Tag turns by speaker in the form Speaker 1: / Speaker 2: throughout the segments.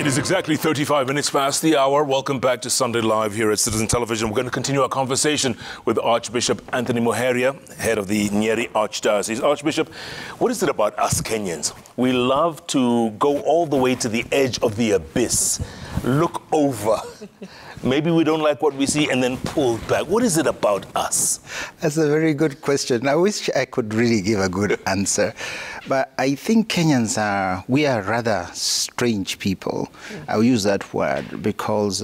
Speaker 1: It is exactly 35 minutes past the hour. Welcome back to Sunday Live here at Citizen Television. We're going to continue our conversation with Archbishop Anthony Muheria, head of the Nyeri Archdiocese. Archbishop, what is it about us Kenyans? We love to go all the way to the edge of the abyss, look over. Maybe we don't like what we see and then pull back. What is it about us?
Speaker 2: That's a very good question. I wish I could really give a good answer. But I think Kenyans we are rather strange people. I'll use that word because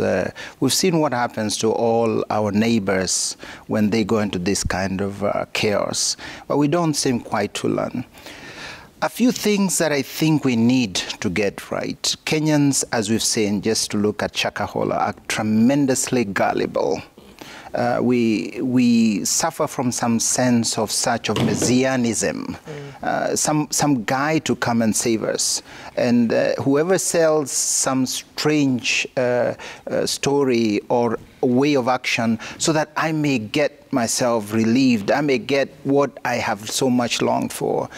Speaker 2: we've seen what happens to all our neighbors when they go into this kind of chaos. But we don't seem quite to learn. A few things that I think we need to get right. Kenyans, as we've seen, just to look at Shakahola, are tremendously gullible. We suffer from some sense of such of messianism, some guy to come and save us. And whoever sells some strange story or way of action so that I may get myself relieved, I may get what I have so much longed for,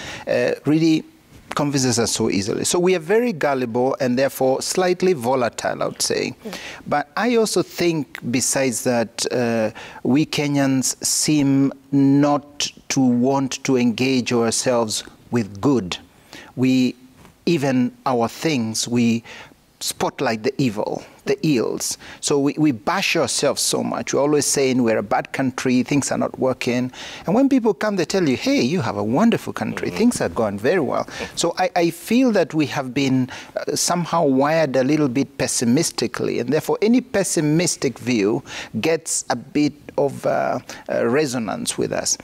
Speaker 2: really convinces us so easily. So we are very gullible and therefore slightly volatile, I would say. But I also think, besides that, we Kenyans seem not to want to engage ourselves with good. Even our things, we spotlight the evil, the ills. So we bash ourselves so much. We're always saying we're a bad country, things are not working. And when people come, they tell you, hey, you have a wonderful country, things are going very well. So I feel that we have been somehow wired a little bit pessimistically, and therefore any pessimistic view gets a bit of resonance with us.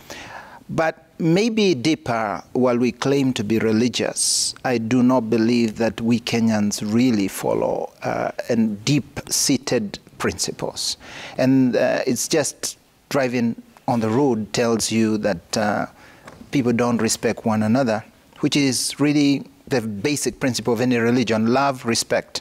Speaker 2: But maybe deeper, while we claim to be religious, I do not believe that we Kenyans really follow deep-seated principles. And it's just driving on the road tells you that people don't respect one another, which is really the basic principle of any religion: love, respect.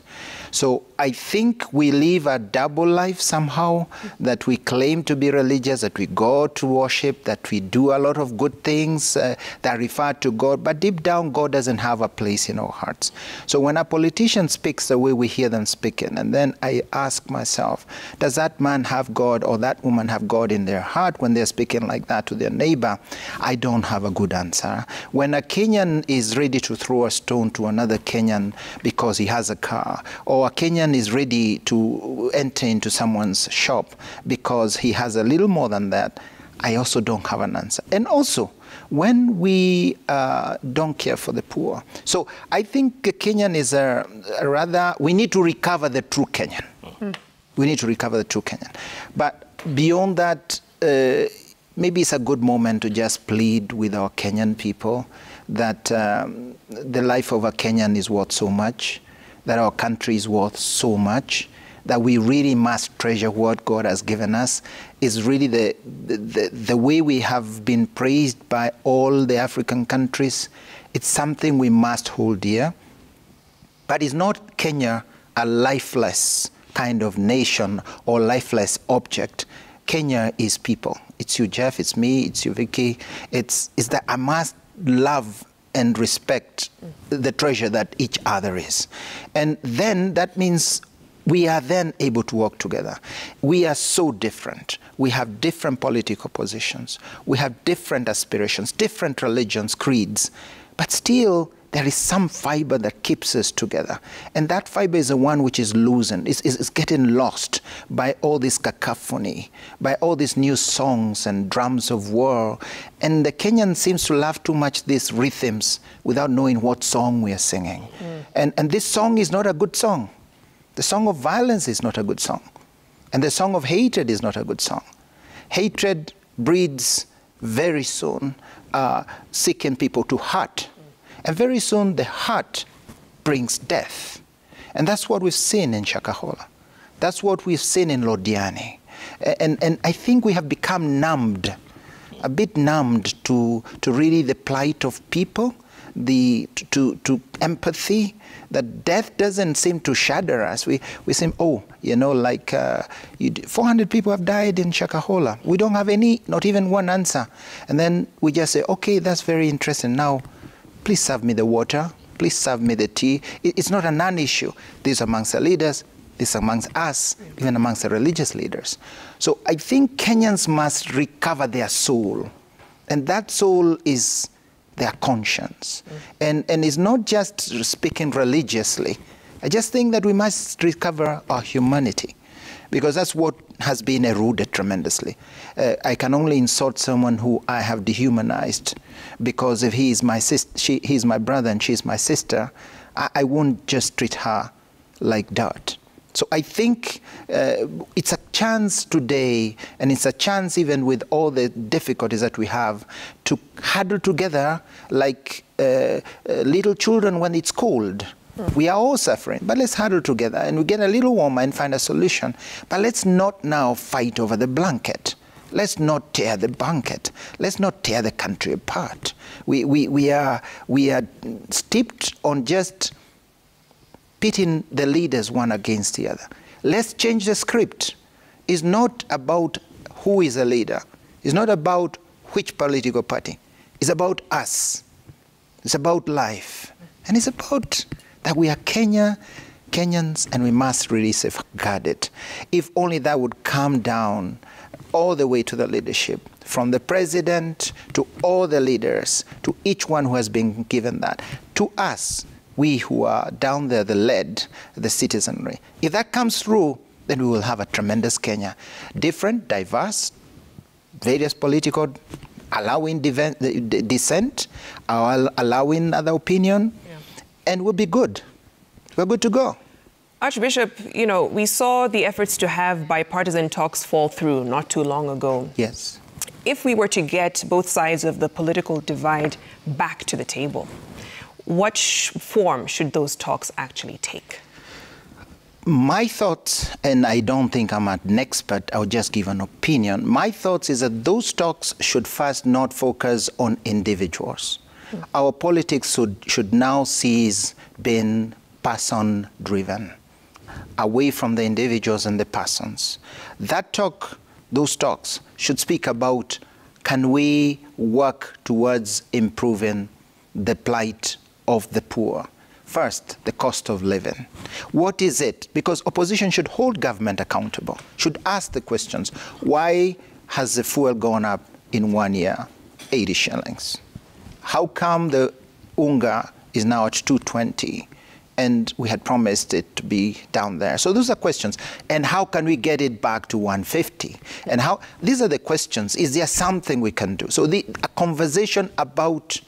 Speaker 2: So I think we live a double life somehow, that we claim to be religious, that we go to worship, that we do a lot of good things that refer to God, but deep down God doesn't have a place in our hearts. So when a politician speaks the way we hear them speaking, and then I ask myself, does that man have God or that woman have God in their heart when they're speaking like that to their neighbor? I don't have a good answer. When a Kenyan is ready to throw a stone to another Kenyan because he has a car, or a Kenyan is ready to enter into someone's shop because he has a little more than that, I also don't have an answer. And also, when we don't care for the poor. So I think a Kenyan is we need to recover the true Kenyan. We need to recover the true Kenyan. But beyond that, maybe it's a good moment to just plead with our Kenyan people that the life of a Kenyan is worth so much, that our country is worth so much, that we really must treasure what God has given us. Is really the way we have been praised by all the African countries. It's something we must hold dear. But is not Kenya a lifeless kind of nation or lifeless object? Kenya is people. It's you, Jeff, it's me, it's you, Vicky. It's that I must love and respect the treasure that each other is. And then that means we are then able to work together. We are so different. We have different political positions. We have different aspirations, different religions, creeds, but still there is some fiber that keeps us together. And that fiber is the one which is loosened, is getting lost by all this cacophony, by all these new songs and drums of war. And the Kenyan seems to love too much these rhythms without knowing what song we are singing. And this song is not a good song. The song of violence is not a good song. And the song of hatred is not a good song. Hatred breeds very soon seeking people to hurt. And very soon the heart brings death. And that's what we've seen in Shakahola. That's what we've seen in Lodiani. And I think we have become numbed, a bit numbed to really the plight of people, to empathy, that death doesn't seem to shudder us. We seem, like 400 people have died in Shakahola. We don't have not even one answer. And then we just say, okay, that's very interesting. Now, please serve me the water. please serve me the tea. It's not a non-issue. This amongst the leaders, this amongst us, even amongst the religious leaders. So I think Kenyans must recover their soul. And that soul is their conscience. And it's not just speaking religiously. I just think that we must recover our humanity, because that's what has been eroded tremendously. I can only insult someone who I have dehumanized, because if he is my sister, he's my brother and she's my sister, I won't just treat her like dirt. So I think it's a chance today, and it's a chance even with all the difficulties that we have, to huddle together like little children when it's cold. We are all suffering, but let's huddle together and we get a little warmer and find a solution. But let's not now fight over the blanket. Let's not tear the blanket. Let's not tear the country apart. We are steeped on just pitting the leaders one against the other. Let's change the script. It's not about who is a leader. It's not about which political party. It's about us. It's about life. And it's about that we are Kenyans, and we must really safeguard it. If only that would come down all the way to the leadership, from the president to all the leaders, to each one who has been given that, to us, we who are down there, the lead, the citizenry. If that comes through, then we will have a tremendous Kenya. Different, diverse, various political, allowing dissent, allowing other opinion, and we'll be good. We're good to go.
Speaker 3: Archbishop, you know, we saw the efforts to have bipartisan talks fall through not too long ago.
Speaker 2: Yes.
Speaker 3: If we were to get both sides of the political divide back to the table, what form should those talks actually take?
Speaker 2: My thoughts, and I don't think I'm an expert, I'll just give an opinion. My thoughts is that those talks should first not focus on individuals. Our politics should now cease being person-driven, away from the individuals and the persons. Those talks should speak about, can we work towards improving the plight of the poor? First, the cost of living. What is it? Because opposition should hold government accountable, should ask the questions. Why has the fuel gone up in 1 year, 80 shillings? How come the unga is now at 220 and we had promised it to be down there? So those are questions. And how can we get it back to 150? And how? These are the questions. Is there something we can do? So a conversation about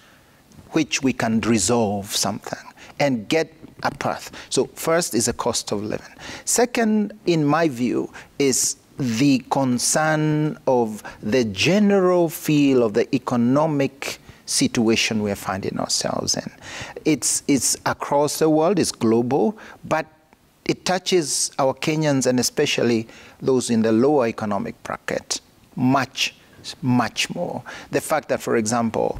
Speaker 2: which we can resolve something and get a path. So first is the cost of living. Second, in my view, is the concern of the general feel of the economic situation we are finding ourselves in. It's across the world, it's global, but it touches our Kenyans, and especially those in the lower economic bracket, much more. The fact that, for example,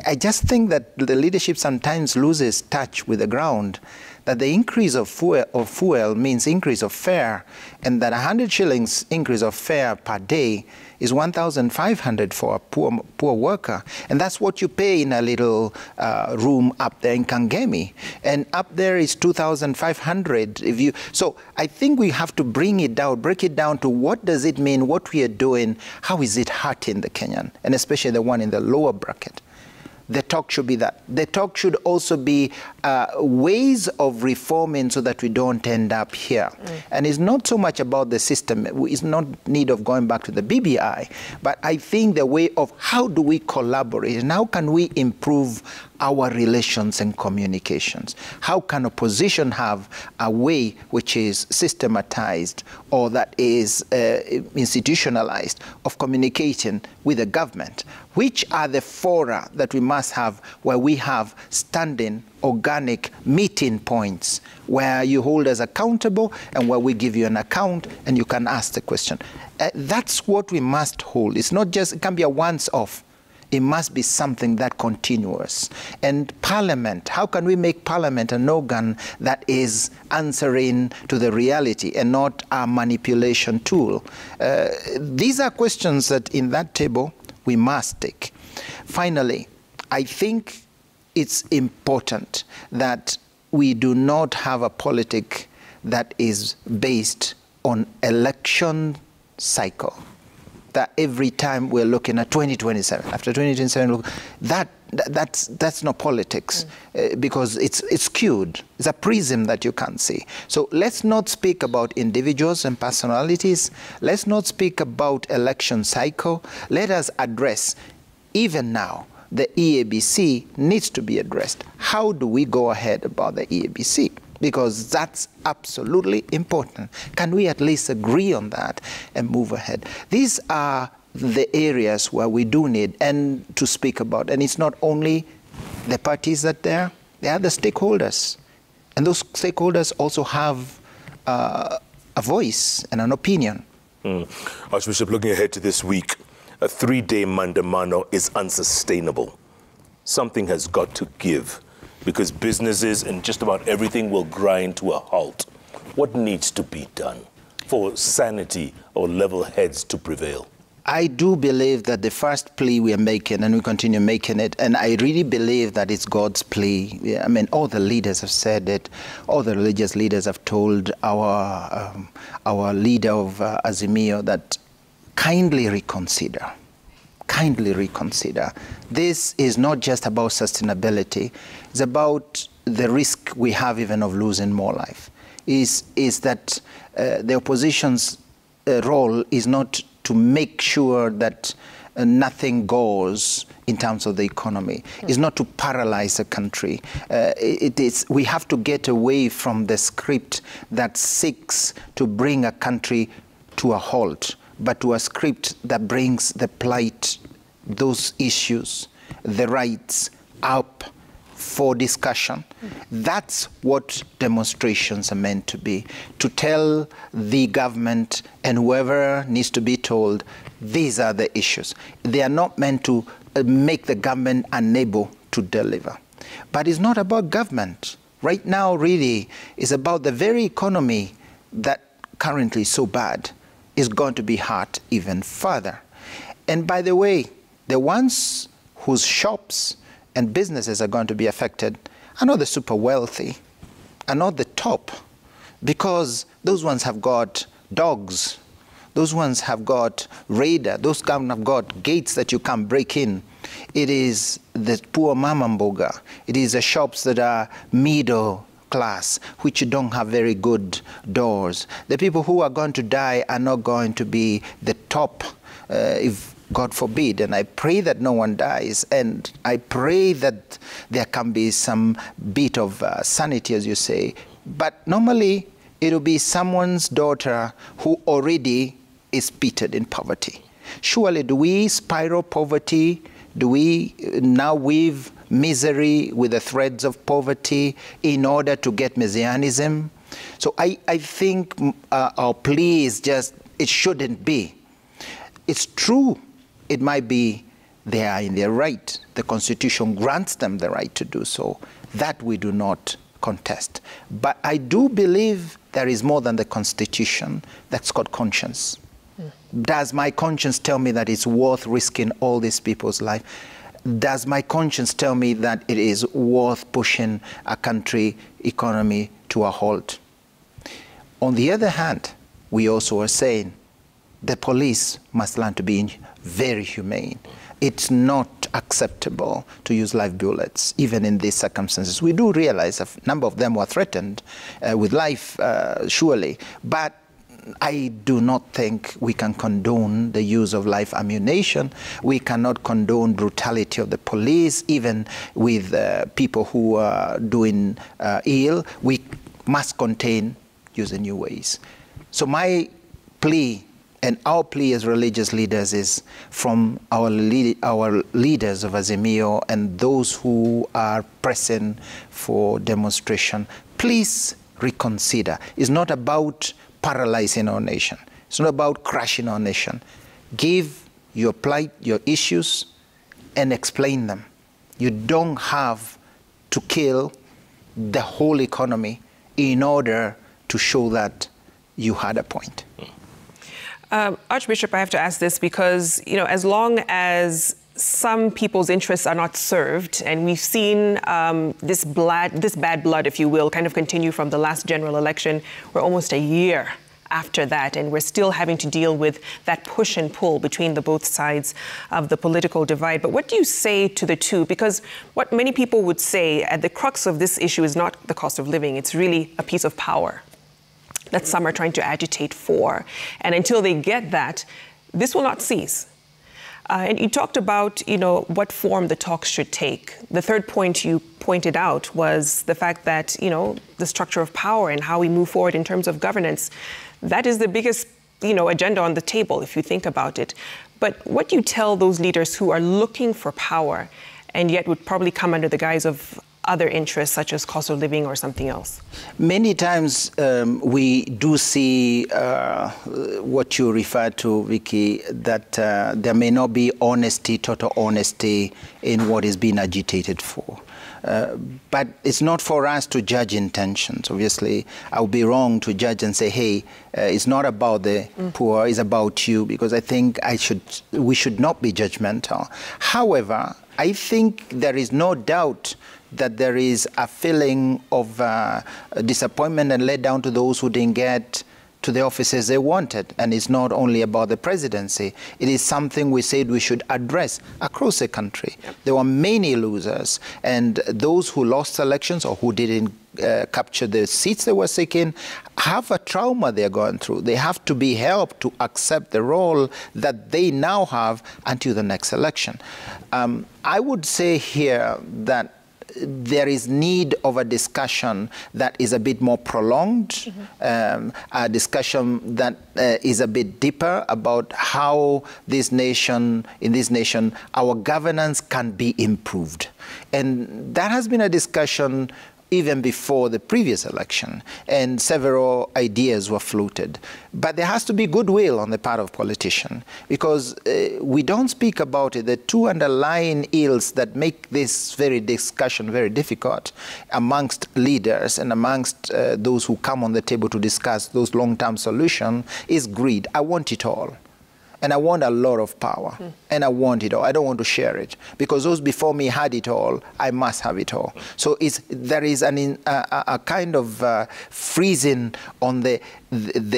Speaker 2: I just think that the leadership sometimes loses touch with the ground, that the increase of fuel means increase of fare, and that 100 shillings increase of fare per day is 1,500 for a poor worker. And that's what you pay in a little room up there in Kangemi. And up there is 2,500. So I think we have to break it down to what does it mean, what we are doing, how is it hurting the Kenyan, and especially the one in the lower bracket. The talk should be that. The talk should also be ways of reforming so that we don't end up here. And it's not so much about the system. It's not need of going back to the BBI. But I think the way of how do we collaborate and how can we improve our relations and communications? How can opposition have a way which is systematized or that is institutionalized of communicating with the government? Which are the fora that we must have where we have standing, organic meeting points where you hold us accountable and where we give you an account and you can ask the question? That's what we must hold. It's not just, it can be a once-off. It must be something that continuous. And Parliament, how can we make Parliament an organ that is answering to the reality and not a manipulation tool? These are questions that in that table we must take. Finally, I think it's important that we do not have a politic that is based on election cycle. That every time we're looking at 2027, after 2027, that's not politics, because it's skewed. It's a prism that you can't see. So let's not speak about individuals and personalities. Let's not speak about election cycle. Let us address, even now, the EABC needs to be addressed. How do we go ahead about the EABC? Because that's absolutely important. Can we at least agree on that and move ahead? These are the areas where we do need and to speak about. And it's not only the parties that they are the stakeholders. And those stakeholders also have a voice and an opinion.
Speaker 1: Archbishop, looking ahead to this week, a 3-day mandamano is unsustainable. Something has got to give, because businesses and just about everything will grind to a halt. What needs to be done for sanity or level heads to prevail?
Speaker 2: I do believe that the first plea we are making, and we continue making it, and I really believe that it's God's plea. I mean, all the leaders have said it. All the religious leaders have told our leader of Azimio that kindly reconsider. Kindly reconsider. This is not just about sustainability. It's about the risk we have even of losing more life. Is that the opposition's role is not to make sure that nothing goes in terms of the economy. It's not to paralyze a country. We have to get away from the script that seeks to bring a country to a halt, but to a script that brings the plight, those issues, the rights up for discussion. That's what demonstrations are meant to be, to tell the government and whoever needs to be told, these are the issues. They are not meant to make the government unable to deliver. But it's not about government. Right now, really, it's about the very economy that currently is so bad is going to be hurt even further. And by the way, the ones whose shops and businesses are going to be affected are not the super wealthy, are not the top, because those ones have got dogs, those ones have got radar, those have got gates that you can't break in. It is the poor mama mboga. It is the shops that are middle class, which don't have very good doors. The people who are going to die are not going to be the top, if God forbid, and I pray that no one dies, and I pray that there can be some bit of sanity, as you say, but normally it'll be someone's daughter who already is pitted in poverty. Surely do we spiral poverty? Do we now weave misery with the threads of poverty in order to get messianism? So I think our plea is just, it shouldn't be. It's true. It might be they are in their right. The Constitution grants them the right to do so. That we do not contest. But I do believe there is more than the Constitution. That's called conscience. Does my conscience tell me that it's worth risking all these people's life? Does my conscience tell me that it is worth pushing a country economy to a halt? On the other hand, we also are saying the police must learn to be very humane. It's not acceptable to use live bullets, even in these circumstances. We do realize a number of them were threatened with life, surely, but I do not think we can condone the use of live ammunition. We cannot condone brutality of the police, even with people who are doing ill. We must contain using new ways. So my plea, and our plea as religious leaders, is from our leaders of Azimio and those who are pressing for demonstration, please reconsider. It's not about paralyzing our nation. It's not about crashing our nation. Give your plight, your issues, and explain them. You don't have to kill the whole economy in order to show that you had a point.
Speaker 3: Archbishop, I have to ask this because, as long as some people's interests are not served, and we've seen this bad blood, if you will, kind of continue from the last general election. We're almost a year after that, and we're still having to deal with that push and pull between the both sides of the political divide. But what do you say to the two? Because what many people would say at the crux of this issue is not the cost of living, it's really a piece of power that some are trying to agitate for. And until they get that, this will not cease. And you talked about, what form the talks should take. The third point you pointed out was the fact that, the structure of power and how we move forward in terms of governance, that is the biggest, agenda on the table, if you think about it. But what do you tell those leaders who are looking for power and yet would probably come under the guise of other interests, such as cost of living or something else?
Speaker 2: Many times we do see what you refer to, Vicky, that there may not be honesty, total honesty in what is being agitated for. But it's not for us to judge intentions. Obviously, I would be wrong to judge and say, hey, it's not about the poor, it's about you, because I think we should not be judgmental. However, I think there is no doubt that there is a feeling of disappointment and letdown to those who didn't get to the offices they wanted. And it's not only about the presidency. It is something we said we should address across the country. Yep. There were many losers, and those who lost elections or who didn't capture the seats they were seeking have a trauma they're going through. They have to be helped to accept the role that they now have until the next election. I would say here that there is need of a discussion that is a bit more prolonged, a discussion that is a bit deeper about how in this nation, our governance can be improved. And that has been a discussion even before the previous election, and several ideas were floated. But there has to be goodwill on the part of politicians, because we don't speak about it. The two underlying ills that make this very discussion very difficult amongst leaders and amongst those who come on the table to discuss those long-term solutions is greed. I want it all. And I want a lot of power, and I want it all. I don't want to share it, because those before me had it all. I must have it all. So there is a kind of freezing on the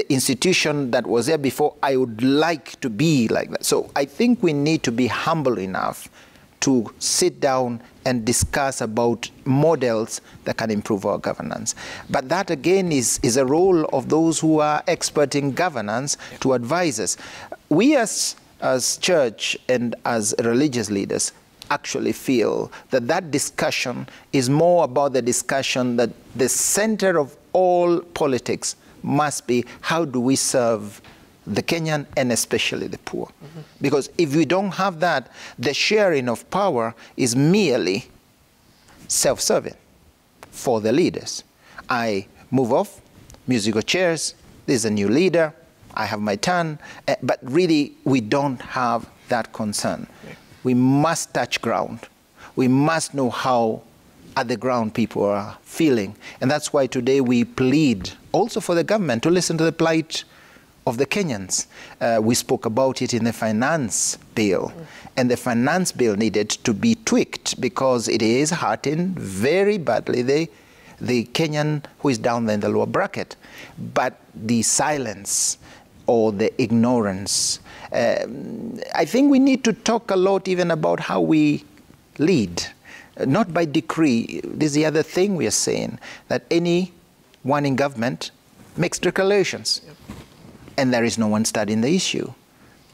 Speaker 2: institution that was there before. I would like to be like that. So I think we need to be humble enough to sit down and discuss about models that can improve our governance. But that, again, is a role of those who are expert in governance to advise us. We as church and as religious leaders actually feel that discussion is more about the discussion that the center of all politics must be, how do we serve the Kenyan and especially the poor? Because if we don't have that, the sharing of power is merely self-serving for the leaders. I move off, musical chairs, there's a new leader, I have my turn, but really we don't have that concern. Yeah. We must touch ground. We must know how at the ground people are feeling. And that's why today we plead also for the government to listen to the plight of the Kenyans. We spoke about it in the finance bill, and the finance bill needed to be tweaked because it is hurting very badly the Kenyan who is down there in the lower bracket. But the silence or the ignorance, I think we need to talk a lot even about how we lead, not by decree. This is the other thing we are saying, that anyone in government makes declarations. Yep. And there is no one studying the issue.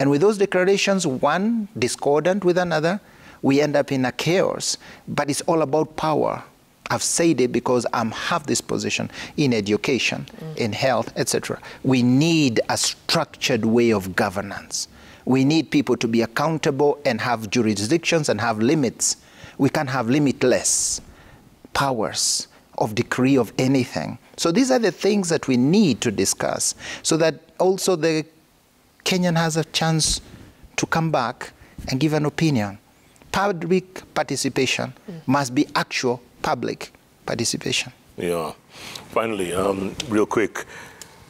Speaker 2: And with those declarations, one discordant with another, we end up in a chaos. But it's all about power. I've said it because I have this position in education, in health, etc. We need a structured way of governance. We need people to be accountable and have jurisdictions and have limits. We can't have limitless powers of decree of anything. So these are the things that we need to discuss, so that also the Kenyan has a chance to come back and give an opinion. Public participation must be actual public participation.
Speaker 1: Yeah. Finally, real quick,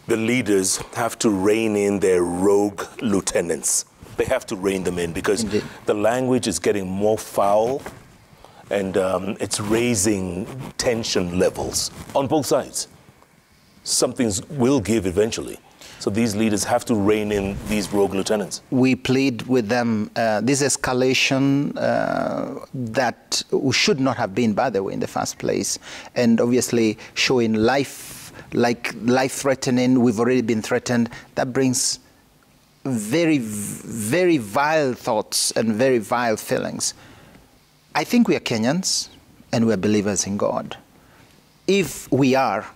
Speaker 1: the leaders have to rein in their rogue lieutenants. They have to rein them in because
Speaker 2: Indeed.
Speaker 1: the language is getting more foul and it's raising tension levels on both sides. Something will give eventually. So these leaders have to rein in these rogue lieutenants.
Speaker 2: We plead with them this escalation that should not have been, by the way, in the first place. And obviously showing life-threatening, we've already been threatened. That brings very, very vile thoughts and very vile feelings. I think we are Kenyans and we are believers in God. If we are,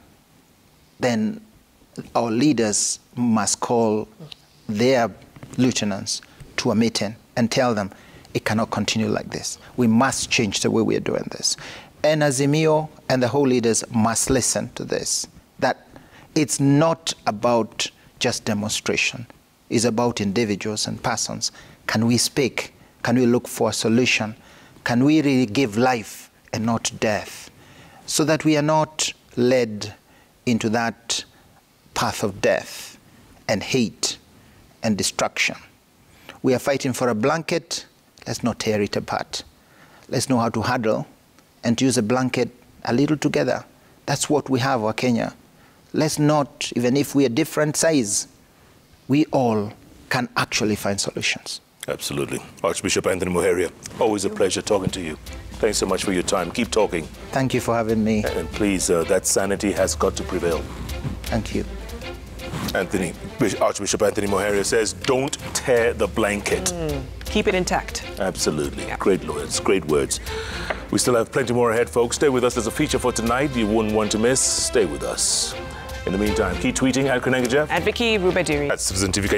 Speaker 2: then our leaders must call their lieutenants to a meeting and tell them it cannot continue like this. We must change the way we are doing this. And Azimio and the whole leaders must listen to this, that it's not about just demonstration. It's about individuals and persons. Can we speak? Can we look for a solution? Can we really give life and not death? So that we are not led into that path of death and hate and destruction. We are fighting for a blanket. Let's not tear it apart. Let's know how to huddle and to use a blanket a little together. That's what we have, our Kenya. Let's not, even if we are different size, we all can actually find solutions.
Speaker 1: Absolutely. Archbishop Anthony Muheria, always a pleasure talking to you. Thanks so much for your time. Keep talking.
Speaker 2: Thank you for having me.
Speaker 1: And please, that sanity has got to prevail.
Speaker 2: Thank you.
Speaker 1: Archbishop Anthony Muheria says, don't tear the blanket.
Speaker 3: Keep it intact.
Speaker 1: Absolutely.
Speaker 3: Yeah.
Speaker 1: Great words, great words. We still have plenty more ahead, folks. Stay with us. There's a feature for tonight you wouldn't want to miss. Stay with us. In the meantime, keep tweeting at Kanengajeff.
Speaker 3: At Vicky Rubadiri.
Speaker 1: At Citizen TV.